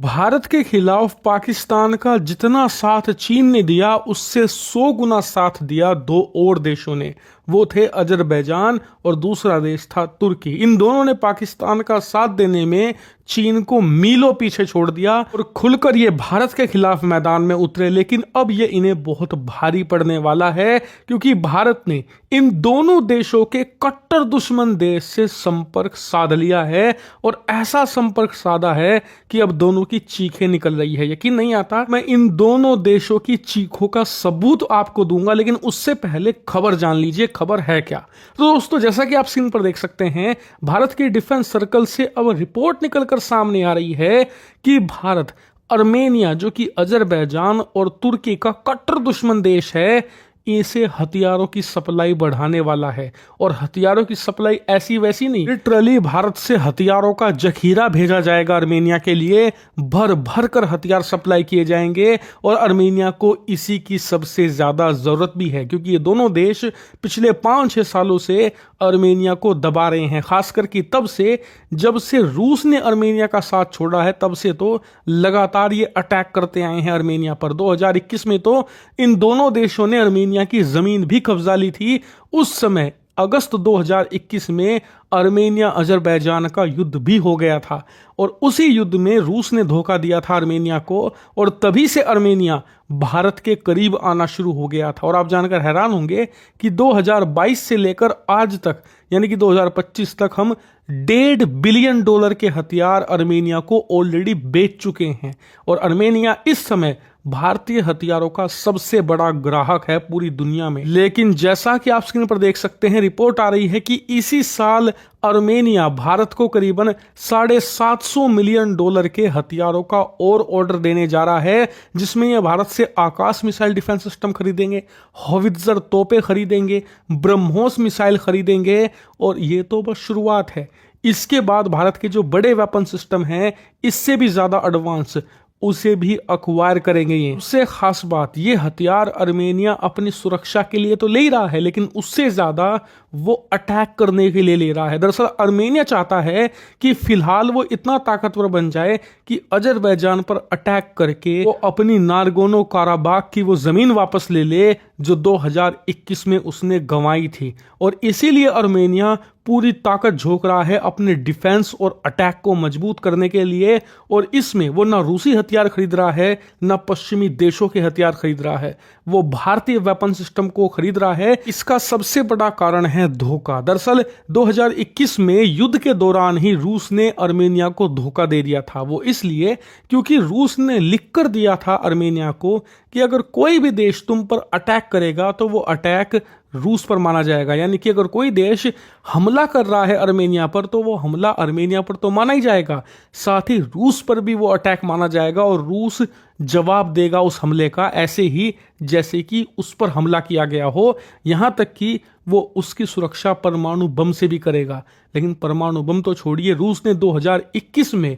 भारत के खिलाफ पाकिस्तान का जितना साथ चीन ने दिया उससे 100 गुना साथ दिया दो और देशों ने। वो थे अजरबैजान और दूसरा देश था तुर्की। इन दोनों ने पाकिस्तान का साथ देने में चीन को मीलों पीछे छोड़ दिया और खुलकर ये भारत के खिलाफ मैदान में उतरे। लेकिन अब ये इन्हें बहुत भारी पड़ने वाला है, क्योंकि भारत ने इन दोनों देशों के कट्टर दुश्मन देश से संपर्क साध लिया है और ऐसा संपर्क साधा है कि अब दोनों की चीखें निकल रही है। यकीन नहीं आता, मैं इन दोनों देशों की चीखों का सबूत आपको दूंगा, लेकिन उससे पहले खबर जान लीजिए। खबर है क्या? तो दोस्तों, जैसा कि आप स्क्रीन पर देख सकते हैं, भारत के डिफेंस सर्कल से अब रिपोर्ट निकलकर सामने आ रही है कि भारत अर्मेनिया, जो कि अजरबैजान और तुर्की का कट्टर दुश्मन देश है, इसे हथियारों की सप्लाई बढ़ाने वाला है। और हथियारों की सप्लाई ऐसी वैसी नहीं, लिटरली भारत से हथियारों का जखीरा भेजा जाएगा अर्मेनिया के लिए। भर भर कर हथियार सप्लाई किए जाएंगे और अर्मेनिया को इसी की सबसे ज्यादा जरूरत भी है, क्योंकि ये दोनों देश पिछले 5-6 सालों से अर्मेनिया को दबा रहे हैं। खासकर कि तब से जब से रूस ने अर्मेनिया का साथ छोड़ा है, तब से तो लगातार ये अटैक करते आए हैं अर्मेनिया पर। 2021 में तो इन दोनों देशों ने अर्मेनिया की जमीन भी कब्जा ली थी। उस समय अगस्त 2021 में अर्मेनिया अजरबैजान का युद्ध भी हो गया था और उसी युद्ध में रूस ने धोखा दिया था अर्मेनिया को, और तभी से अर्मेनिया भारत के करीब आना शुरू हो गया था। और आप जानकर हैरान होंगे कि 2022 से लेकर आज तक, यानी कि 2025 तक, हम $1.5 बिलियन के हथियार अर्मेनिया को ऑलरेडी बेच चुके हैं। और अर्मेनिया इस समय भारतीय हथियारों का सबसे बड़ा ग्राहक है पूरी दुनिया में। लेकिन जैसा कि आप स्क्रीन पर देख सकते हैं, रिपोर्ट आ रही है कि इसी साल अर्मेनिया भारत को करीबन $750 मिलियन के हथियारों का और ऑर्डर देने जा रहा है, जिसमें यह भारत से आकाश मिसाइल डिफेंस सिस्टम खरीदेंगे, हॉवित्जर तोपें खरीदेंगे, ब्रह्मोस मिसाइल खरीदेंगे। और ये तो बस शुरुआत है। इसके बाद भारत के जो बड़े वेपन सिस्टम हैं, इससे भी ज्यादा एडवांस, उसे भी अक्वायर करेंगे। ये उससे खास बात, ये हथियार अर्मेनिया अपनी सुरक्षा के लिए तो ले ही रहा है, लेकिन उससे ज्यादा वो अटैक करने के लिए ले रहा है। दरअसल अर्मेनिया चाहता है कि फिलहाल वो इतना ताकतवर बन जाए कि अजरबैजान पर अटैक करके वो अपनी नारगोनो काराबाग की वो जमीन वापस ले ले जो 2021 में उसने गंवाई थी। और इसीलिए अर्मेनिया पूरी ताकत झोंक रहा है अपने डिफेंस और अटैक को मजबूत करने के लिए। और इसमें वो ना रूसी हथियार खरीद रहा है, ना पश्चिमी देशों के हथियार खरीद रहा है, वो भारतीय वेपन सिस्टम को खरीद रहा है। इसका सबसे बड़ा कारण है धोखा। दरअसल 2021 में युद्ध के दौरान ही रूस ने अर्मेनिया को धोखा दे दिया था। वो इसलिए क्योंकि रूस ने लिख कर दिया था अर्मेनिया को कि अगर कोई भी देश तुम पर अटैक करेगा तो वो अटैक रूस पर माना जाएगा। यानी कि अगर कोई देश हमला कर रहा है अर्मेनिया पर, तो वो हमला अर्मेनिया पर तो माना ही जाएगा, साथ ही रूस पर भी वो अटैक माना जाएगा और रूस जवाब देगा उस हमले का, ऐसे ही जैसे कि उस पर हमला किया गया हो। यहां तक कि वो उसकी सुरक्षा परमाणु बम से भी करेगा। लेकिन परमाणु बम तो छोड़िए, रूस ने 2021 में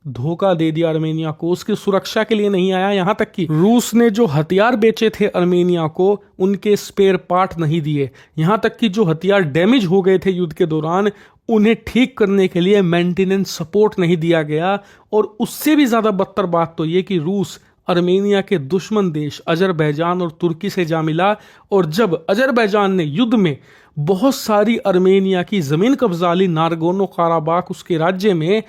धोखा दे दिया अर्मेनिया को, उसकी सुरक्षा के लिए नहीं आया। यहां तक कि रूस ने जो हथियार बेचे थे अर्मेनिया को, उनके स्पेयर पार्ट नहीं दिए। यहां तक कि जो हथियार डैमेज हो गए थे युद्ध के दौरान, उन्हें ठीक करने के लिए मेंटेनेंस सपोर्ट नहीं दिया गया। और उससे भी ज्यादा बदतर बात तो ये कि रूस अर्मेनिया के दुश्मन देश अजरबैजान और तुर्की से जा मिला। और जब अजरबैजान ने युद्ध में बहुत सारी अर्मेनिया की जमीन कब्जा ली, नारगोनो काराबाख उसके राज्य में,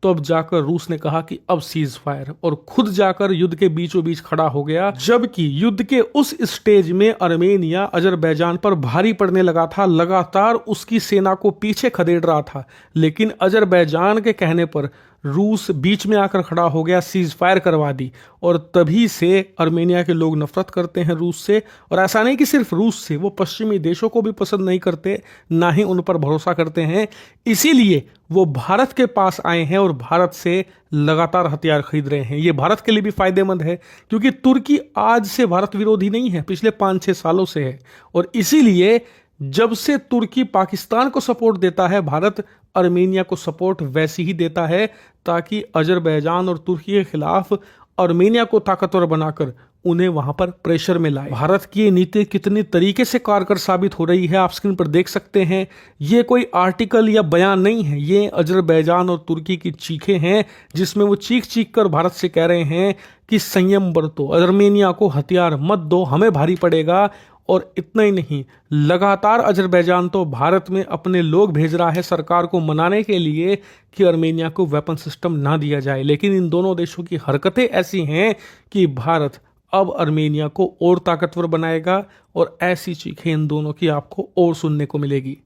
तो अब जाकर रूस ने कहा कि अब सीज फायर, और खुद जाकर युद्ध के बीचों बीच खड़ा हो गया। जबकि युद्ध के उस स्टेज में अर्मेनिया अजरबैजान पर भारी पड़ने लगा था, लगातार उसकी सेना को पीछे खदेड़ रहा था। लेकिन अजरबैजान के कहने पर रूस बीच में आकर खड़ा हो गया, सीज फायर करवा दी। और तभी से अर्मेनिया के लोग नफरत करते हैं रूस से। और ऐसा नहीं कि सिर्फ रूस से, वो पश्चिमी देशों को भी पसंद नहीं करते, ना ही उन पर भरोसा करते हैं। इसीलिए वो भारत के पास आए हैं और भारत से लगातार हथियार खरीद रहे हैं। ये भारत के लिए भी फायदेमंद है, क्योंकि तुर्की आज से भारत विरोधी नहीं है, पिछले 5-6 सालों से है। और इसीलिए जब से तुर्की पाकिस्तान को सपोर्ट देता है, भारत अर्मेनिया को सपोर्ट वैसे ही देता है, ताकि अजरबैजान और तुर्की के खिलाफ अर्मेनिया को ताकतवर बनाकर उन्हें वहां पर प्रेशर में लाए। भारत की ये नीति कितनी तरीके से कारगर साबित हो रही है आप स्क्रीन पर देख सकते हैं। ये कोई आर्टिकल या बयान नहीं है, ये अजरबैजान और तुर्की की चीखें हैं, जिसमें वो चीख चीख कर भारत से कह रहे हैं कि संयम बरतो, अर्मेनिया को हथियार मत दो, हमें भारी पड़ेगा। और इतना ही नहीं, लगातार अजरबैजान तो भारत में अपने लोग भेज रहा है सरकार को मनाने के लिए कि अर्मेनिया को वेपन सिस्टम ना दिया जाए। लेकिन इन दोनों देशों की हरकतें ऐसी हैं कि भारत अब अर्मेनिया को और ताकतवर बनाएगा और ऐसी चीखें इन दोनों की आपको और सुनने को मिलेगी।